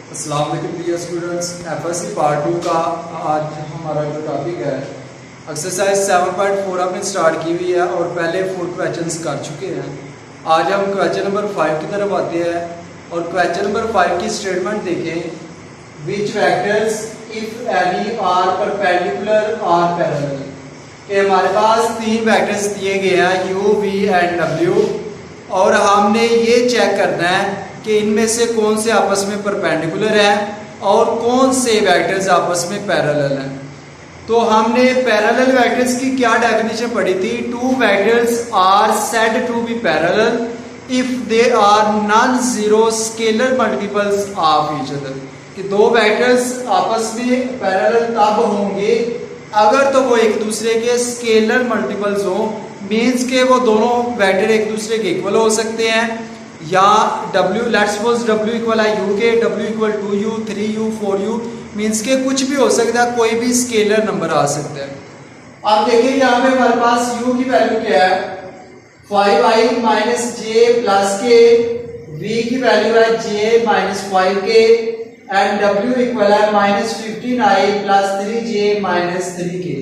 अस्सलाम वालेकुम dear students, FSc part 2 का आज हमारा जो टॉपिक है एक्सरसाइज 7.4 हमने स्टार्ट की हुई है और पहले 4 क्वेश्चंस कर चुके हैं। आज हम क्वेश्चन नंबर 5 की तरफ आते हैं और क्वेश्चन नंबर 5 की स्टेटमेंट देखें। Which vectors if any are perpendicular or parallel. कि हमारे पास 3 वेक्टर्स दिए गए हैं u, v एंड w और हमने ये चेक करना है कि इनमें से कौन से आपस में परपेंडिकुलर हैं और कौन से वेक्टर्स आपस में पैरेलल हैं। तो हमने पैरेलल वेक्टर्स की क्या डेफिनेशन पढ़ी थी? Two vectors are said to be parallel if they are non zero scalar multiples of each other. कि दो वेक्टर्स आपस में पैरेलल तब होंगे अगर तो वो एक दूसरे के स्केलर मल्टीपल्स हो, मीन्स के वो दोनों वेक्टर एक दूसरे के इक्वल हो सकते हैं, या w let's suppose w equal है u के, w equal 2u 3u 4u, means के कुछ भी हो सकता है, कोई भी स्केलर नंबर आ सकता है। आप देखिए यहाँ पे हमारे पास u की वैल्यू क्या है 5i minus j plus k, v की वैल्यू है j minus 5k and w equal है minus 15i plus 3j minus 3k।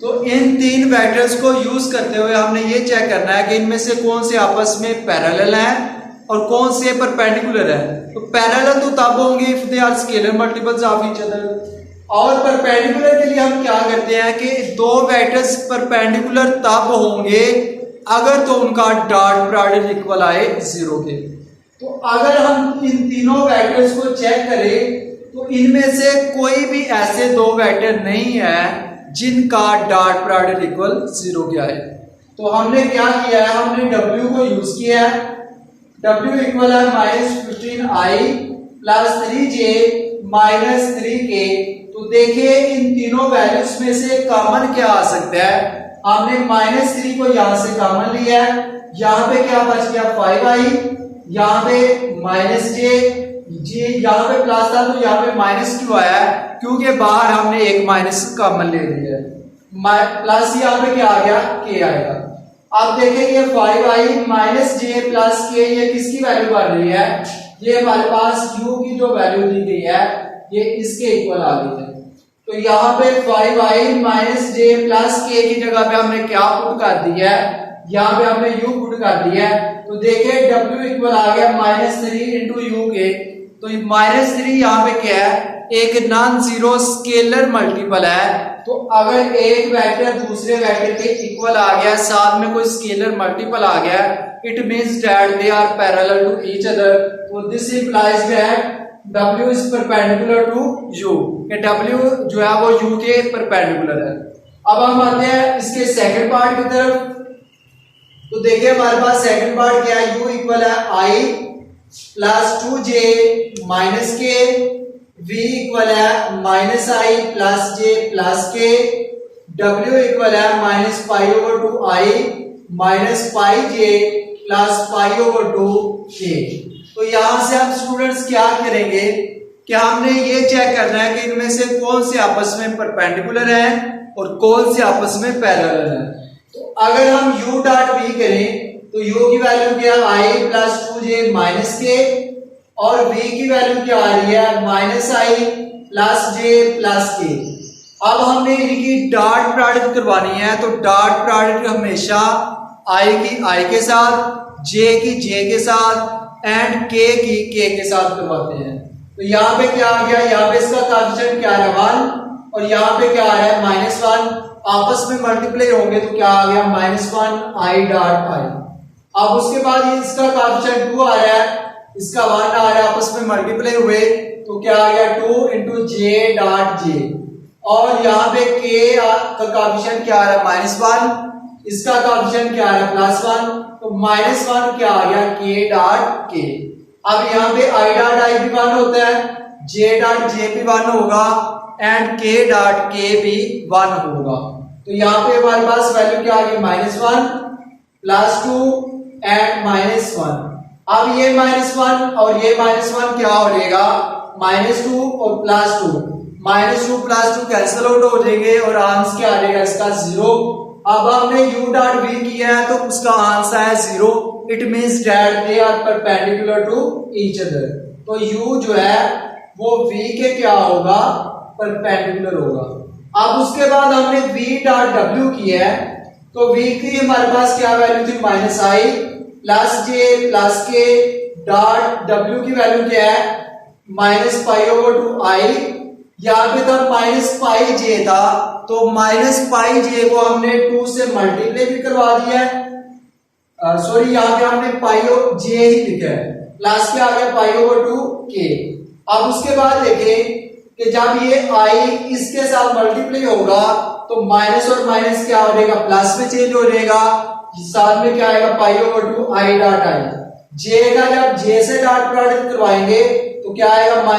तो इन 3 वेक्टर्स को यूज करते हुए हमने ये चेक करना है कि इनमें से कौन से आपस में पैरेलल हैं और कौन से परपेंडिकुलर है। तो पैरेलल तो तब होंगे if they are scalar multiples of each other, और परपेंडिकुलर के लिए हम क्या करते हैं कि दो वेक्टर्स परपेंडिकुलर तब होंगे अगर तो उनका डॉट प्रोडक्ट इक्वल आए 0 के। तो अगर हम इन तीनों वेक्टर्स को चेक करें तो इनमें से कोई भी ऐसे दो वेक्टर नहीं है जिनका डॉट प्रोडक्ट इक्वल 0 के आए। तो हमने क्या किया है, हमने w को यूज किया है, w इक्वल है minus 15i plus 3j minus 3k। तो देखिए इन तीनों वैल्यूज में से कॉमन क्या आ सकता है। हमने माइनस 3 को यहां से कॉमन लिया है, यहाँ पे क्या बच गया 5i, यहाँ पे माइनस j, यहाँ पे प्लस था तो यहाँ पे माइनस क्यों आया है, क्योंकि बाहर हमने एक माइनस कॉमन ले लिया है, प्लस यहाँ पे क्या आ गया k आएगा। अब देखेंगे 5i minus j plus k ये किसकी वैल्यू बन रही है, ये हमारे पास u की जो वैल्यू दी गई है ये इसके इक्वल आ गई है। तो यहाँ पे 5i minus j plus k की जगह पे हमने क्या पुट कर दिया है, यहाँ पे हमने u पुट कर दिया है। तो देखिए w इक्वल आ गया माइनस 3 इंटू यू के। तो माइनस 3 यहाँ पे क्या है, एक नॉन जीरो स्केलर मल्टीपल है। तो अगर एक वेक्टर दूसरे वेक्टर के इक्वल आ गया, साथ में कोई स्केलर मल्टीपल आ गया, it means that they are parallel to each other. तो this implies that w is perpendicular to u, कि w जो है वो u के परपेंडिकुलर है। अब हम आते हैं इसके सेकंड पार्ट की तरफ। तो देखिए हमारे पास सेकंड पार्ट क्या है, u इक्वल है i प्लस 2j माइनस के, v इक्वल है minus i plus j plus के, w इक्वल है minus pi over 2i minus pi j plus pi over 2k। तो यहां से हम स्टूडेंट्स क्या करेंगे कि हमने ये चेक करना है कि इनमें से कौन से आपस में परपेंडिकुलर हैं और कौन से आपस में पैरेलल हैं। तो अगर हम u डॉट v करें तो u की वैल्यू क्या है i प्लस 2j माइनस के, और v की वैल्यू क्या आ रही है minus i plus j plus के। अब हमने इनकी डॉट प्रोडक्ट करवानी है, तो डॉट प्रोडक्ट हमेशा i की i के साथ, j की j के साथ एंड k की k के साथ करवाते हैं। तो यहाँ पे क्या आ गया, यहाँ पे इसका कोएफिशिएंट क्या है 1 और यहाँ पे क्या आ रहा है माइनस 1, आपस में मल्टीप्लाई होंगे तो क्या आ गया माइनस 1 i डॉट i। अब उसके बाद ये इसका कोएफिशिएंट 2 आ रहा है, इसका 1 आ रहा है, आपस में मल्टीप्लाई हुए तो क्या आ गया 2 इंटू जे डॉट जे, और यहाँ पे k का कोएफिशिएंट क्या आ रहा है माइनस 1, इसका कोएफिशिएंट क्या आ रहा है प्लस 1, तो माइनस 1 क्या आ गया k डॉट k। अब यहाँ पे i डॉट i भी 1 होता है, j डॉट j भी 1 होगा एंड k डॉट k भी 1 होगा। तो यहाँ पे हमारे पास वैल्यू क्या आ गई माइनस 1 प्लस 2 एंड माइनस 1। अब ये माइनस 1 और ये माइनस 1 क्या हो जाएगा माइनस 2 और plus 2, minus 2 plus 2 cancel out हो जाएंगे और आंसर क्या आ जाएगा इसका 0। अब हमने u डॉट v किया है तो उसका आंसर है 0, it means that they are perpendicular to each other. तो u जो है वो v के क्या होगा, परपेंडिकुलर होगा। अब उसके बाद हमने v डॉट w किया है, तो v की हमारे पास क्या वैल्यू थी, -i plus j plus k dot w की वैल्यू क्या है, -π/2i। यहाँ पे था -πj था, तो -πj को हमने 2 से मल्टीप्लाई भी करवा दिया है, सॉरी यहाँ पे हमने πj ही लिखा है, प्लस क्या आ गया π/2k। अब उसके बाद देखें कि जब ये i इसके साथ मल्टीप्लाई होगा तो माइनस और माइनस क्या हो जाएगा, प्लस में चेंज हो जाएगा, साथ में क्या आएगा π/2i डॉट i। j का जब j से डॉट प्रोडक्ट करवाएंगे तो क्या आएगा, -πj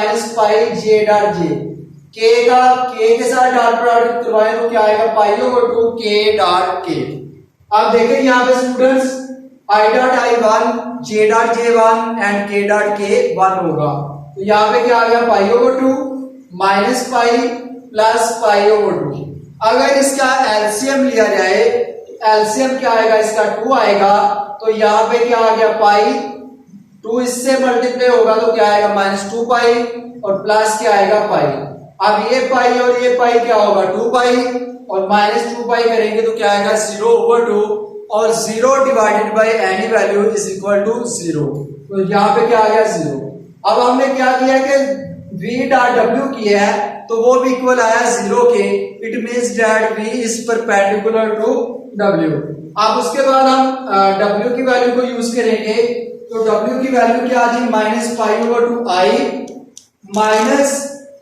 डॉट j। k का k के साथ डॉट प्रोडक्ट करवाएं तो क्या आएगा, π/2k डॉट k। अब देखें यहाँ पे students i dot i 1, j dot j 1 and k dot k 1 होगा, तो यहाँ पे क्या आ गया, π/2 माइनस पाई प्लस π/2। अगर इसका एलसीएम लिया जाए तो एलसीएम क्या आएगा, इसका 2 आएगा, तो यहाँ पे क्या आ गया, पाई 2 इससे मल्टीप्लाई होगा तो क्या आएगा, -2 पाई और प्लस क्या आएगा, पाई। अब ये पाई और ये पाई क्या होगा, 2 पाई और -2 पाई करेंगे तो क्या आएगा, 0/2 और 0 divided by any value is equal to 0। तो यहाँ पे क्या आ गया, 0। अब हमने क्या किया कि v डॉट w किया है तो वो भी इक्वल आया 0 के, it means that v is perpendicular to w। अब उसके बाद हम w की वैल्यू को यूज करेंगे, तो w की वैल्यू क्या आ जी, -π/2i माइनस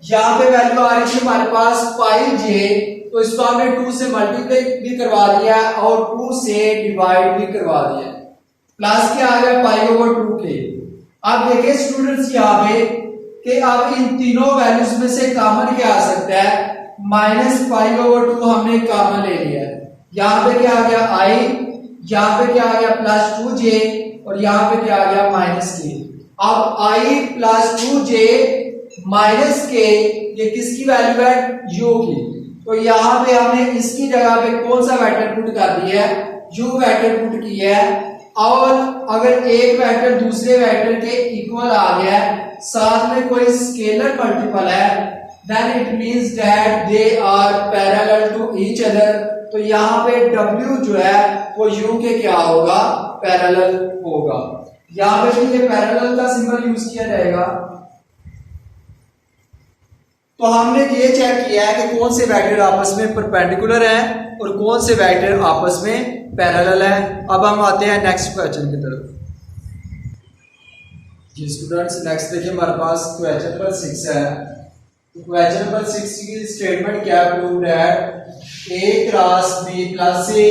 यहाँ पे वैल्यू आ रही थी हमारे पास πj, तो इसको हमने 2 से मल्टीप्लाई भी करवा दिया और 2 से डिवाइड भी करवा दिया, प्लस क्या आ गया, π/2k। अब देखिए स्टूडेंट्स यहाँ पे कि अब इन तीनों वैल्यूज में से कॉमन क्या आ सकता है, -π/2 हमने कॉमन ले लिया है, यहाँ पे क्या आ गया i, यहाँ पे क्या आ गया +2j और यहाँ पे क्या आ गया -k। अब i + 2j -k ये किसकी वैल्यू है, u की, तो यहाँ पे हमने इसकी जगह पे कौन सा वेक्टर पुट कर दिया है, u वेक्टर पुट किया है। और अगर एक वेक्टर दूसरे वेक्टर के इक्वल आ गया है, साथ में कोई स्केलर मल्टीपल है, then it means that they are parallel to each other. तो यहाँ पे w जो है वो u के क्या होगा, पैरेलल होगा। यहाँ पे भी ये पैरेलल का सिंबल यूज किया जाएगा। तो हमने ये चेक किया है कि कौन से वेक्टर आपस में परपेंडिकुलर हैं और कौन से वेक्टर आपस में पैरेलल है। अब हम आते हैं नेक्स्ट क्वेश्चन की तरफ। जी स्टूडेंट्स, नेक्स्ट देखिए हमारे पास क्वेश्चन नंबर 6 है। क्वेश्चन नंबर 6 की स्टेटमेंट क्या प्रूव्ड है, a cross b plus a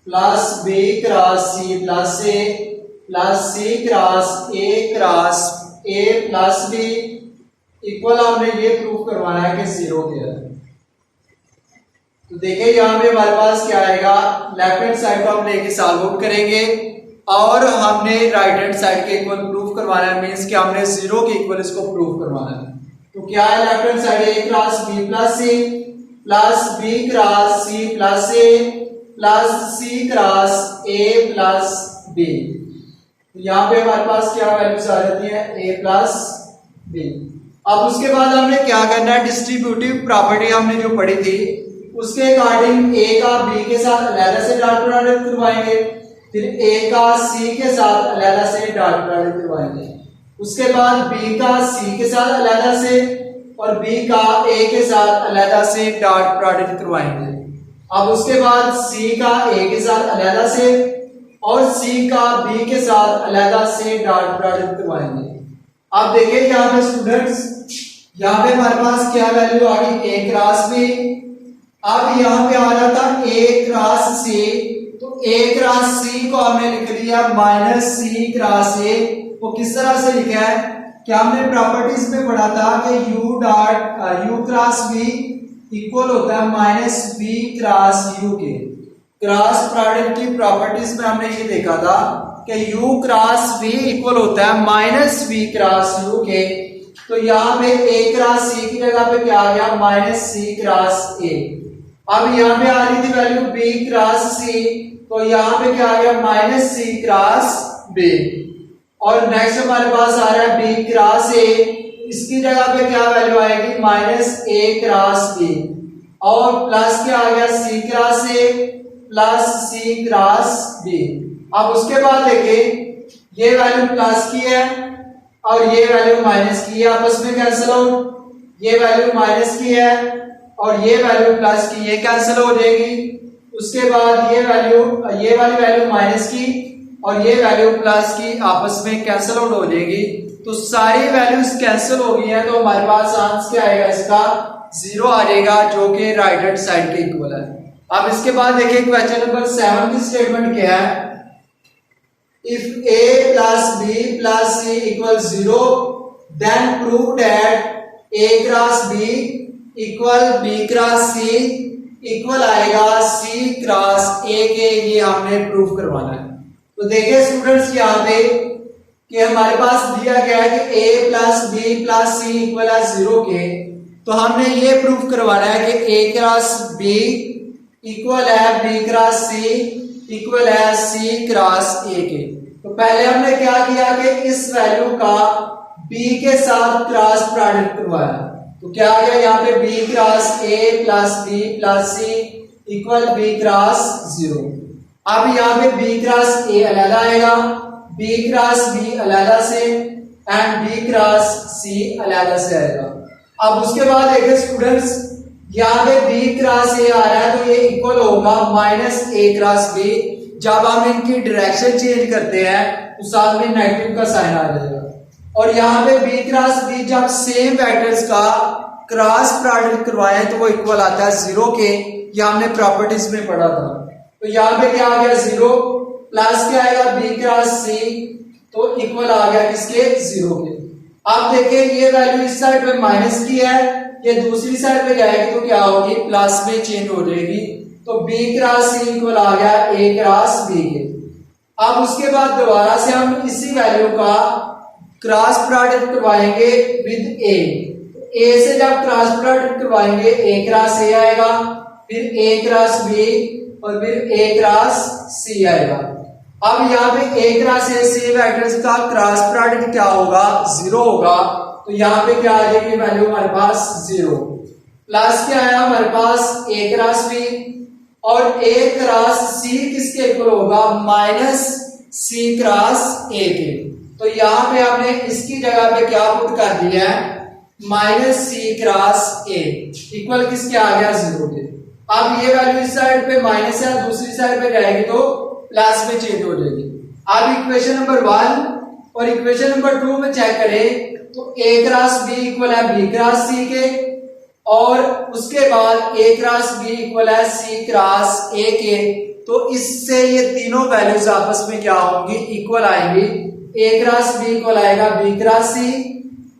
plus b cross c plus a plus c cross a plus b equal हमने ये प्रूव करवाना है कि 0 के है। तो देखिए यहाँ पे हमारे पास क्या आएगा, लेफ्ट हैंड साइड को हम लेके सॉल्व आउट करेंगे और हमने राइट हैंड साइड के इक्वल प्रूव करवाना है, मींस कि हमने 0 के इक्वल इसको प्रूव करवाना है। तो क्या है, left hand side a cross b plus c plus b cross c plus a plus c cross a plus b। यहाँ पे हमारे पास क्या वैल्यूज आ जाती है, a प्लस b। अब उसके बाद हमने क्या करना है, डिस्ट्रीब्यूटिव प्रॉपर्टी हमने जो पढ़ी थी उसके अकॉर्डिंग a का b के साथ अलग से डॉट प्रोडक्ट करवाएंगे, फिर a का c के साथ अलग से डॉट प्रोडक्ट करवाएंगे, उसके बाद b का c के साथ अलग से और b का a के साथ अलग से डॉट प्रोडक्ट करवाएंगे। अब उसके बाद c का a के साथ अलग से और c का b के साथ अलग से डॉट प्रोडक्ट करवाएंगे। अब देखिए यहाँ पे स्टूडेंट्स, यहाँ पे हमारे पास क्या वैल्यू आ गई, a क्रॉस b। अब यहाँ पे आ रहा था a क्रॉस c, तो a क्रॉस c को हमने लिख लिया -c क्रॉस a। वो किस तरह से लिखा है, क्या हमने प्रॉपर्टीज में पढ़ा था कि u क्रॉस v इक्वल होता है -b क्रॉस u के। क्रॉस प्रोडक्ट की प्रॉपर्टीज में हमने ये देखा था कि u क्रॉस v इक्वल होता है -b क्रॉस u के। तो यहाँ पे a क्रॉस c की जगह पे क्या आ गया, -c क्रॉस a। अब यहाँ पे आ रही थी वैल्यू b क्रॉस c, तो यहाँ पे क्या आ गया, -c क्रॉस b। और नेक्स्ट हमारे पास आ रहा है b क्रॉस a, इसकी जगह पे क्या वैल्यू आएगी, माइनस ए क्रॉस बी, और प्लस क्या आ गया, c cross a plus c cross b. अब उसके बाद देखिए ये वैल्यू प्लस की है और ये वैल्यू माइनस की है, आपस में कैंसिल आउट। ये वैल्यू माइनस की है और ये वैल्यू प्लस की, ये कैंसिल हो जाएगी। उसके बाद ये वाली वैल्यू माइनस की और ये वैल्यू प्लस की आपस में कैंसिल आउट हो जाएगी। तो सारी वैल्यूज कैंसिल हो गई है, तो हमारे पास आंसर क्या आएगा, इसका 0 आ जाएगा, जो कि राइट हैंड साइड के इक्वल है। अब इसके बाद देखिए क्वेश्चन नंबर 7 की स्टेटमेंट क्या है, if a plus b plus c equal 0 then prove that a cross b equal b cross c equal आएगा c क्रॉस a के, ये हमने प्रूफ करवाना है। तो देखिए स्टूडेंट्स यहाँ पे कि हमारे पास दिया गया है कि a plus b plus c equal है 0 के, तो हमने ये प्रूफ करवाना है कि a क्रॉस b इक्वल है b क्रॉस c इक्वल है c क्रॉस a के। तो पहले हमने क्या किया कि इस वैल्यू का b के साथ क्रॉस प्रोडक्ट करवाया, तो क्या आ गया यहाँ पे b cross a plus b plus c equal b cross 0। अब यहाँ पे b क्रॉस a अलग आएगा, b क्रॉस b अलग से एंड b क्रॉस c अलग से आएगा। अब उसके बाद देखिए स्टूडेंट्स यहाँ पे b क्रॉस a आ रहा है, तो ये इक्वल होगा माइनस a क्रॉस b। जब हम इनकी डायरेक्शन चेंज करते हैं तो साथ में नेगेटिव का साइन आ जाएगा, और यहाँ पे b क्रॉस b जब सेम वेक्टर्स का क्रॉस प्रोडक्ट करवाए तो वो इक्वल आता है 0 के, ये हमने प्रॉपर्टीज में पढ़ा था। तो यहाँ पे क्या आ गया 0 प्लस क्या आएगा b क्रॉस c, तो इक्वल आ गया किसके, 0 के। अब देखिए ये वैल्यू इस साइड पे माइनस की है, ये दूसरी साइड पे जाएगी तो क्या होगी, प्लस में चेंज हो जाएगी, तो b क्रॉस c इक्वल आ गया a क्रॉस b के। अब उसके बाद दोबारा से हम इसी वैल्यू का क्रॉस प्रोडक्ट करवाएंगे विद a, तो a से जब क्रॉस प्रोडक्ट करवाएंगे a क्रॉस a आएगा, फिर a क्रॉस b और फिर a क्रॉस c आएगा। अब यहाँ पे a क्रॉस a से वेक्टर्स का क्रॉस प्रोडक्ट क्या होगा, 0 होगा, तो यहाँ पे क्या आ जाएगी वैल्यू हमारे पास 0। प्लस क्या आया हमारे पास a क्रॉस b, और a क्रॉस c किसके इक्वल होगा, माइनस c क्रॉस a के। तो यहाँ पे आपने इसकी जगह पे क्या पुट कर दिया है, minus c cross a equal किसके आ गया, 0 के। अब ये वैल्यू इस साइड पे माइनस है, दूसरी साइड पे जाएगी तो प्लस में चेंज हो जाएगी। अब इक्वेशन नंबर 1 और इक्वेशन नंबर 2 में चेक करें तो a क्रॉस b इक्वल है b क्रॉस c के, और उसके बाद a क्रॉस b इक्वल है c क्रॉस a के। तो इससे ये तीनों वैल्यूज आपस में क्या होंगी, इक्वल आएंगी। a क्रॉस b इक्वल आएगा b क्रॉस c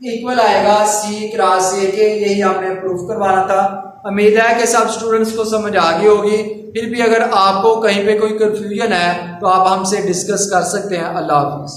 इक्वल आएगा c क्रॉस a के, यही हमने प्रूफ करवाना था। उम्मीद है कि सब स्टूडेंट्स को समझ आ गई होगी। फिर भी अगर आपको कहीं पे कोई कंफ्यूजन है तो आप हमसे डिस्कस कर सकते हैं। अल्लाह हाफिज।